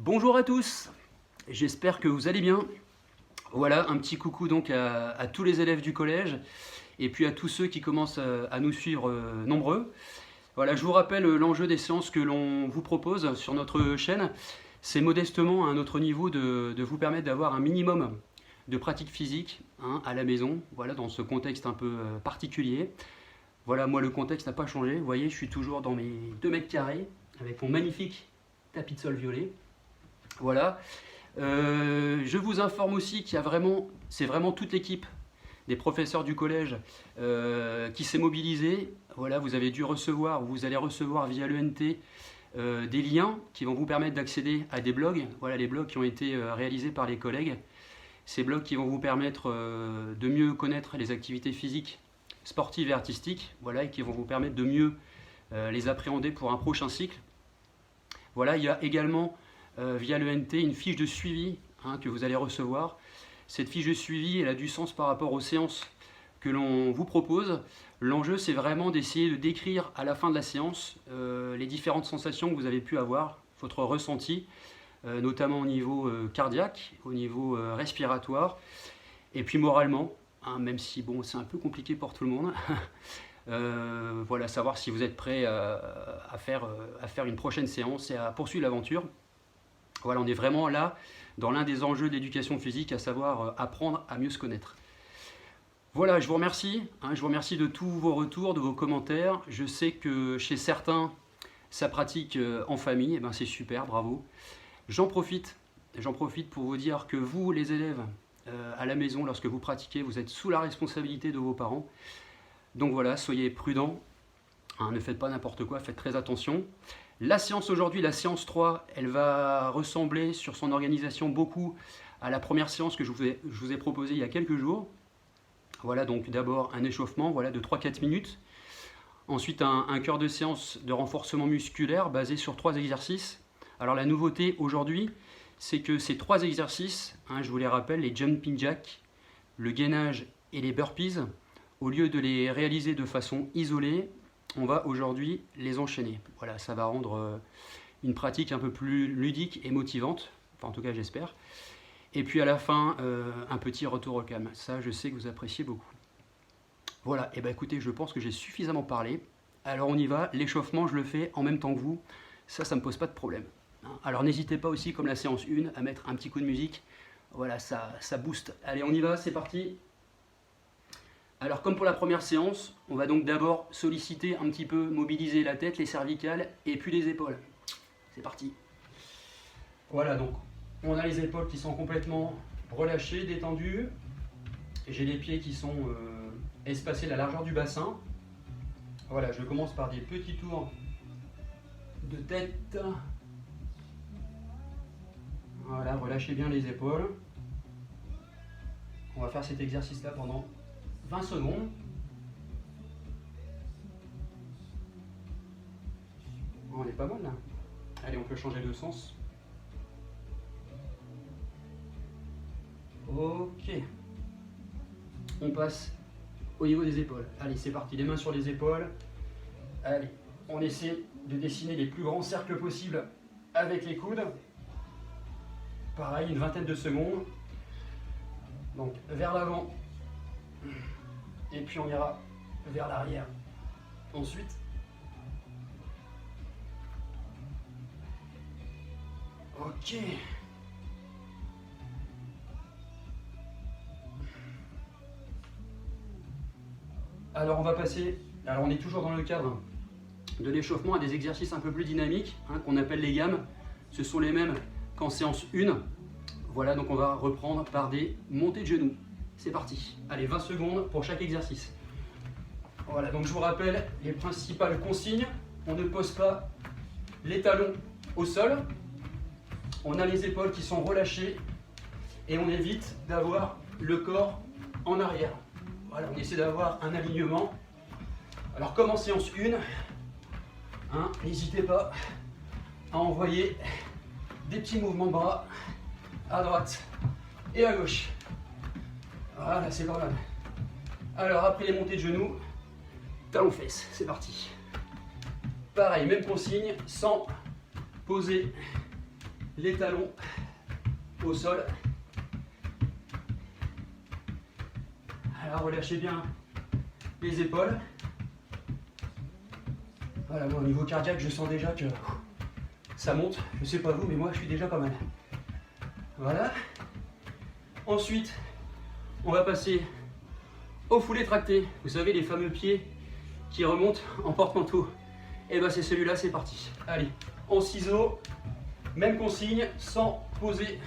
Bonjour à tous, j'espère que vous allez bien. Voilà, un petit coucou donc à tous les élèves du collège et puis à tous ceux qui commencent à nous suivre nombreux. Voilà, je vous rappelle l'enjeu des séances que l'on vous propose sur notre chaîne. C'est modestement à un autre niveau de vous permettre d'avoir un minimum de pratique physique à la maison, voilà, dans ce contexte un peu particulier. Voilà, moi le contexte n'a pas changé, vous voyez, je suis toujours dans mes 2 mètres carrés avec mon magnifique tapis de sol violet. Voilà. Je vous informe aussi qu'il y a c'est vraiment toute l'équipe des professeurs du collège qui s'est mobilisée. Voilà, vous allez recevoir via l'ENT des liens qui vont vous permettre d'accéder à des blogs. Voilà, les blogs qui ont été réalisés par les collègues. Ces blogs qui vont vous permettre de mieux connaître les activités physiques, sportives et artistiques. Voilà, et qui vont vous permettre de mieux les appréhender pour un prochain cycle. Voilà, il y a également via l'ENT une fiche de suivi que vous allez recevoir. Cette fiche de suivi, elle a du sens par rapport aux séances que l'on vous propose. L'enjeu, c'est vraiment d'essayer de décrire à la fin de la séance les différentes sensations que vous avez pu avoir, votre ressenti, notamment au niveau cardiaque, au niveau respiratoire, et puis moralement, même si bon, c'est un peu compliqué pour tout le monde. Voilà, savoir si vous êtes prêt à faire une prochaine séance et à poursuivre l'aventure. Voilà, on est vraiment là dans l'un des enjeux de l'éducation physique, à savoir apprendre à mieux se connaître. Voilà, je vous remercie de tous vos retours, de vos commentaires. Je sais que chez certains, ça pratique en famille, et ben c'est super, bravo. J'en profite pour vous dire que vous, les élèves, à la maison, lorsque vous pratiquez, vous êtes sous la responsabilité de vos parents. Donc voilà, soyez prudents, ne faites pas n'importe quoi, faites très attention. La séance aujourd'hui, la séance 3, elle va ressembler sur son organisation beaucoup à la première séance que je vous ai proposée il y a quelques jours. Voilà, donc d'abord un échauffement voilà, de 3-4 minutes. Ensuite un cœur de séance de renforcement musculaire basé sur 3 exercices. Alors la nouveauté aujourd'hui, c'est que ces 3 exercices, je vous les rappelle, les jumping jacks, le gainage et les burpees, au lieu de les réaliser de façon isolée, on va aujourd'hui les enchaîner. Voilà, ça va rendre une pratique un peu plus ludique et motivante, enfin en tout cas j'espère. Et puis à la fin, un petit retour au calme. Ça, je sais que vous appréciez beaucoup. Voilà, et bien écoutez, je pense que j'ai suffisamment parlé. Alors on y va, l'échauffement, je le fais en même temps que vous. Ça me pose pas de problème. Alors n'hésitez pas aussi, comme la séance 1, à mettre un petit coup de musique. Voilà, ça booste. Allez, on y va, c'est parti. Alors comme pour la première séance, on va donc d'abord solliciter un petit peu, mobiliser la tête, les cervicales et puis les épaules. C'est parti. Voilà, donc on a les épaules qui sont complètement relâchées, détendues. J'ai les pieds qui sont espacés à la largeur du bassin. Voilà, je commence par des petits tours de tête. Voilà, relâchez bien les épaules. On va faire cet exercice-là pendant 20 secondes. On est pas mal là. Allez, on peut changer de sens. Ok. On passe au niveau des épaules. Allez, c'est parti. Les mains sur les épaules. Allez, on essaie de dessiner les plus grands cercles possibles avec les coudes. Pareil, une vingtaine de secondes. Donc, vers l'avant. Et puis on ira vers l'arrière. Ensuite, ok. Alors on va passer, alors on est toujours dans le cadre de l'échauffement à des exercices un peu plus dynamiques, qu'on appelle les gammes. Ce sont les mêmes qu'en séance 1. Voilà, donc on va reprendre par des montées de genoux. C'est parti. Allez, 20 secondes pour chaque exercice. Voilà, donc je vous rappelle les principales consignes. On ne pose pas les talons au sol. On a les épaules qui sont relâchées et on évite d'avoir le corps en arrière. Voilà, on essaie d'avoir un alignement. Alors comme en séance 1, n'hésitez pas à envoyer des petits mouvements de bras à droite et à gauche. Voilà, c'est pas mal. Alors après les montées de genoux, talons fesses, c'est parti. Pareil, même consigne, sans poser les talons au sol. Alors relâchez bien les épaules. Voilà, moi au niveau cardiaque, je sens déjà que ça monte. Je sais pas vous, mais moi je suis déjà pas mal. Voilà. Ensuite, on va passer au foulé tracté. Vous savez, les fameux pieds qui remontent en porte-manteau. Et ben c'est celui-là, c'est parti. Allez, en ciseaux, même consigne, sans poser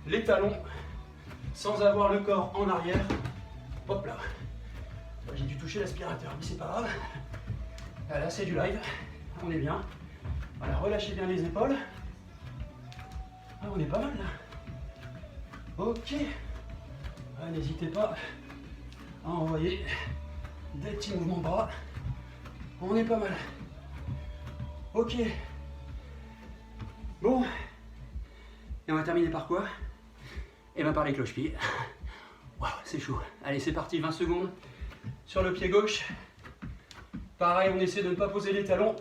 les talons, sans avoir le corps en arrière. Hop là. J'ai dû toucher l'aspirateur, mais c'est pas grave. Là, c'est du live. On est bien. Voilà, relâchez bien les épaules. Ah, on est pas mal là. Ok. Ah, n'hésitez pas à envoyer des petits mouvements de bras. On est pas mal. Ok. Bon. Et on va terminer par quoi? Et bien par les cloche-pieds. Waouh, c'est chaud. Allez, c'est parti, 20 secondes. Sur le pied gauche. Pareil, on essaie de ne pas poser les talons.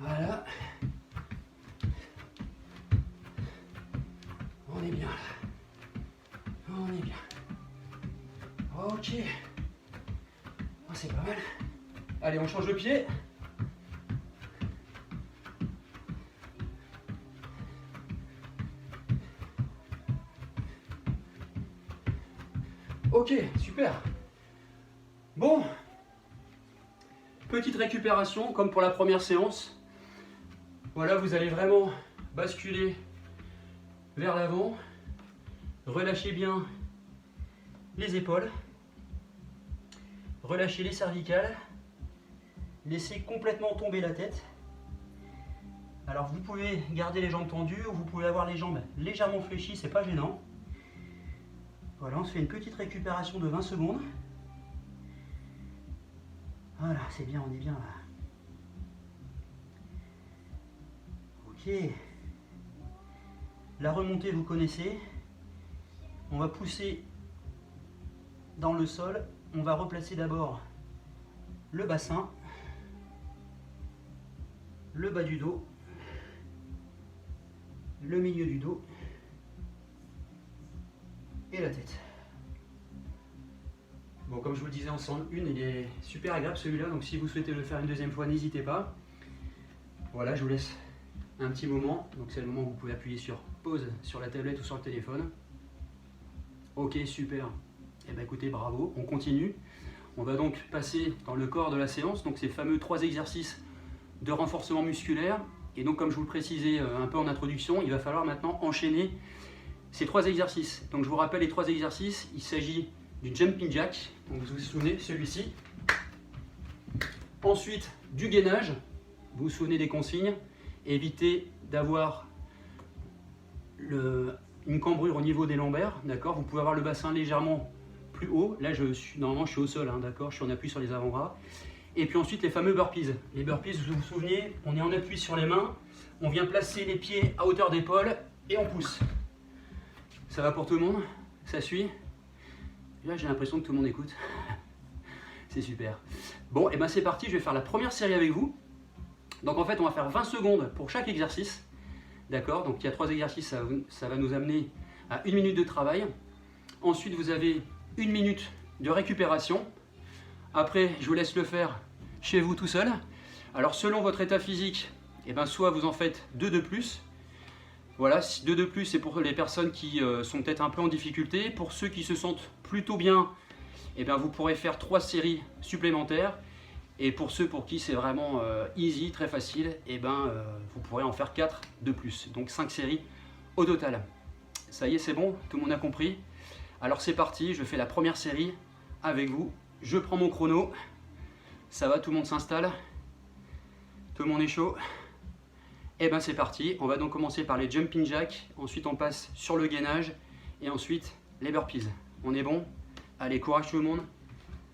Voilà. On est bien là. On est bien. Ok. Oh, c'est pas mal. Allez, on change le pied. Ok, super. Bon. Petite récupération, comme pour la première séance. Voilà, vous allez vraiment basculer vers l'avant. Relâchez bien les épaules. Relâchez les cervicales. Laissez complètement tomber la tête. Alors vous pouvez garder les jambes tendues ou vous pouvez avoir les jambes légèrement fléchies, c'est pas gênant. Voilà, on se fait une petite récupération de 20 secondes. Voilà, c'est bien, on est bien là. Ok. La remontée, vous connaissez. On va pousser dans le sol. On va replacer d'abord le bassin, le bas du dos, le milieu du dos et la tête. Bon, comme je vous le disais en 101, il est super agréable celui-là, donc si vous souhaitez le faire une deuxième fois, n'hésitez pas. Voilà, je vous laisse un petit moment, donc c'est le moment où vous pouvez appuyer sur pause sur la tablette ou sur le téléphone. Ok, super. Et bien écoutez, bravo, on continue. On va donc passer dans le corps de la séance, donc ces fameux 3 exercices de renforcement musculaire. Et donc comme je vous le précisais un peu en introduction, il va falloir maintenant enchaîner ces 3 exercices. Donc je vous rappelle les 3 exercices, il s'agit du jumping jack, donc vous vous souvenez, celui-ci. Ensuite, du gainage, vous vous souvenez des consignes. Évitez d'avoir une cambrure au niveau des lombaires, d'accord. Vous pouvez avoir le bassin légèrement plus haut. Là, normalement, je suis au sol, hein, d'accord. Je suis en appui sur les avant-bras. Et puis ensuite, les fameux burpees. Les burpees, vous vous souvenez, on est en appui sur les mains. On vient placer les pieds à hauteur d'épaule et on pousse. Ça va pour tout le monde? Ça suit? Là, j'ai l'impression que tout le monde écoute. C'est super. Bon, et ben c'est parti. Je vais faire la première série avec vous. Donc en fait, on va faire 20 secondes pour chaque exercice. D'accord? Donc il y a 3 exercices, ça va nous amener à 1 minute de travail. Ensuite, vous avez 1 minute de récupération. Après, je vous laisse le faire chez vous tout seul. Alors selon votre état physique, eh ben, soit vous en faites 2 de plus. Voilà, 2 de plus, c'est pour les personnes qui sont peut-être un peu en difficulté. Pour ceux qui se sentent plutôt bien, eh ben, vous pourrez faire 3 séries supplémentaires. Et pour ceux pour qui c'est vraiment easy, très facile, eh ben, vous pourrez en faire 4 de plus. Donc 5 séries au total. Ça y est, c'est bon? Tout le monde a compris? Alors c'est parti, je fais la première série avec vous. Je prends mon chrono. Ça va, tout le monde s'installe? Tout le monde est chaud? Et ben c'est parti. On va donc commencer par les jumping jacks. Ensuite on passe sur le gainage. Et ensuite les burpees. On est bon? Allez, courage tout le monde.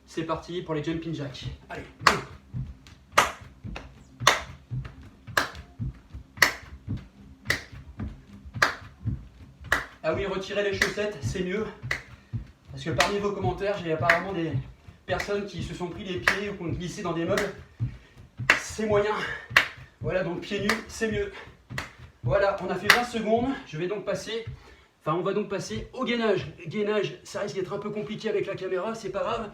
C'est parti pour les jumping jacks. Allez, go! Ah oui, retirez les chaussettes, c'est mieux. Parce que parmi vos commentaires, j'ai apparemment des personnes qui se sont pris les pieds ou qui ont glissé dans des meubles. C'est moyen. Voilà, donc pieds nus, c'est mieux. Voilà, on a fait 20 secondes. Je vais donc passer, on va donc passer au gainage. Gainage, ça risque d'être un peu compliqué avec la caméra, c'est pas grave.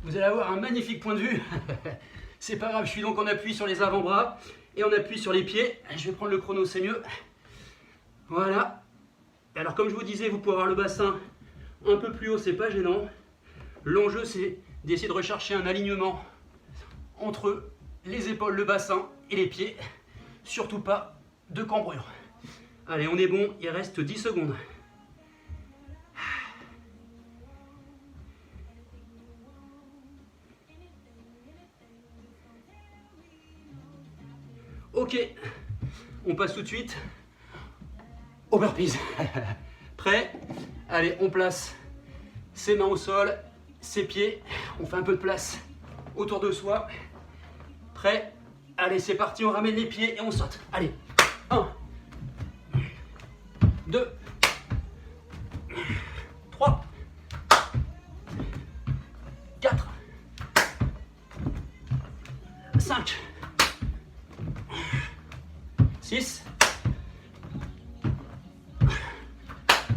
Vous allez avoir un magnifique point de vue. C'est pas grave, je suis donc en appui sur les avant-bras et en appui sur les pieds. Je vais prendre le chrono, c'est mieux. Voilà. Alors comme je vous disais, vous pouvez avoir le bassin un peu plus haut, c'est pas gênant. L'enjeu, c'est d'essayer de rechercher un alignement entre les épaules, le bassin et les pieds. Surtout pas de cambrure. Allez, on est bon, il reste 10 secondes. Ok, on passe tout de suite au burpees. Prêt? Allez, on place ses mains au sol, ses pieds. On fait un peu de place autour de soi. Prêt? Allez, c'est parti, on ramène les pieds et on saute. Allez, 1, 2, 3, 4, 5, 6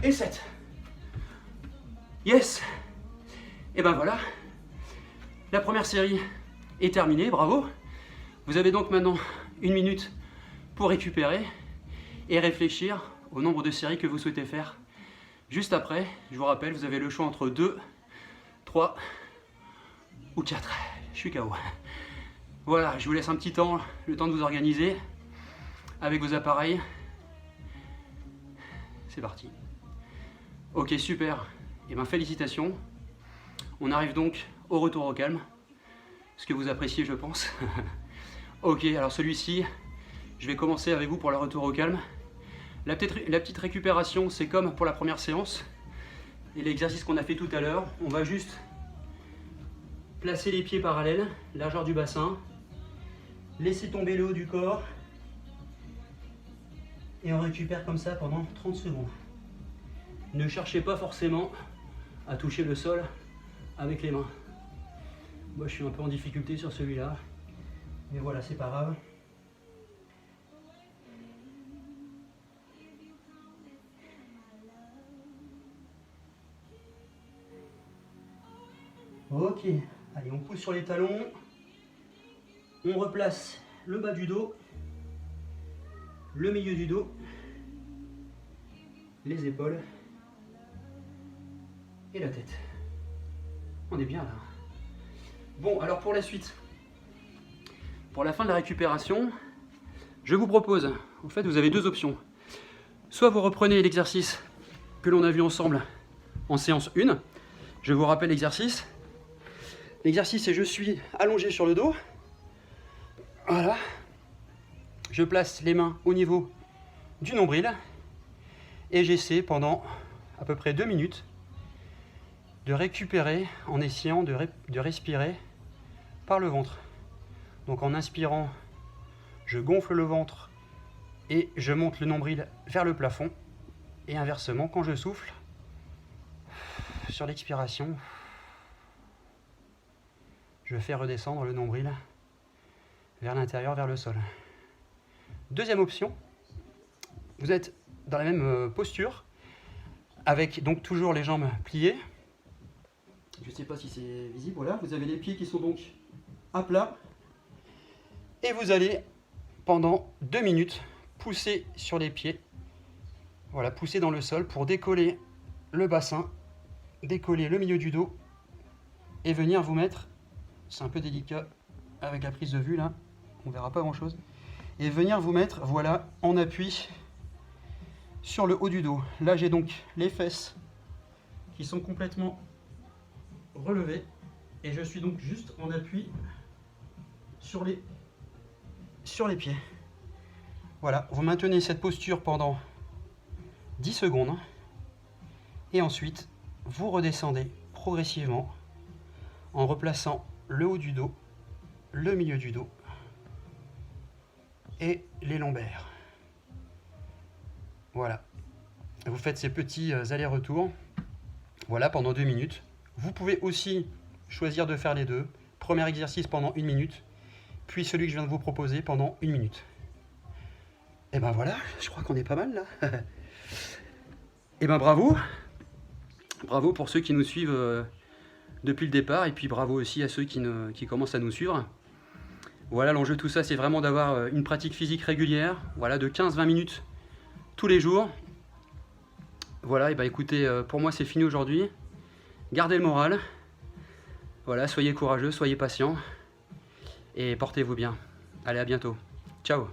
et 7. Yes. Et ben voilà, la première série est terminée, bravo. Vous avez donc maintenant 1 minute pour récupérer et réfléchir au nombre de séries que vous souhaitez faire. Juste après, je vous rappelle, vous avez le choix entre 2, 3 ou 4. Je suis KO. Voilà, je vous laisse un petit temps, le temps de vous organiser avec vos appareils. C'est parti. Ok, super. Et bien félicitations. On arrive donc au retour au calme. Ce que vous appréciez, je pense. Ok, alors celui-ci, je vais commencer avec vous pour le retour au calme. La petite récupération, c'est comme pour la première séance. Et l'exercice qu'on a fait tout à l'heure, on va juste placer les pieds parallèles, largeur du bassin, laisser tomber le haut du corps, et on récupère comme ça pendant 30 secondes. Ne cherchez pas forcément à toucher le sol avec les mains. Moi, je suis un peu en difficulté sur celui-là. Mais voilà, c'est pas grave. Ok, allez, on pousse sur les talons. On replace le bas du dos, le milieu du dos, les épaules et la tête. On est bien là. Bon, alors pour la suite, pour la fin de la récupération, je vous propose, en fait, vous avez deux options. Soit vous reprenez l'exercice que l'on a vu ensemble en séance 1. Je vous rappelle l'exercice. L'exercice, c'est je suis allongé sur le dos. Voilà. Je place les mains au niveau du nombril. Et j'essaie pendant à peu près 2 minutes de récupérer en essayant de respirer par le ventre. Donc en inspirant, je gonfle le ventre et je monte le nombril vers le plafond. Et inversement, quand je souffle, sur l'expiration, je fais redescendre le nombril vers l'intérieur, vers le sol. Deuxième option, vous êtes dans la même posture, avec donc toujours les jambes pliées. Je ne sais pas si c'est visible, voilà, vous avez les pieds qui sont donc à plat. Et vous allez, pendant 2 minutes, pousser sur les pieds. Voilà, pousser dans le sol pour décoller le bassin, décoller le milieu du dos et venir vous mettre, c'est un peu délicat avec la prise de vue là, on verra pas grand chose, et venir vous mettre, voilà, en appui sur le haut du dos. Là j'ai donc les fesses qui sont complètement relevées et je suis donc juste en appui sur les pieds. Voilà, vous maintenez cette posture pendant 10 secondes et ensuite vous redescendez progressivement en replaçant le haut du dos, le milieu du dos et les lombaires. Voilà, vous faites ces petits allers-retours, voilà, pendant 2 minutes. Vous pouvez aussi choisir de faire les deux. Premier exercice pendant 1 minute, puis celui que je viens de vous proposer pendant 1 minute. Et ben voilà, je crois qu'on est pas mal là. Et ben bravo. Bravo pour ceux qui nous suivent depuis le départ, et puis bravo aussi à ceux qui commencent à nous suivre. Voilà, l'enjeu de tout ça, c'est vraiment d'avoir une pratique physique régulière, voilà, de 15-20 minutes tous les jours. Voilà, et ben écoutez, pour moi c'est fini aujourd'hui. Gardez le moral. Voilà, soyez courageux, soyez patients, et portez-vous bien. Allez, à bientôt. Ciao.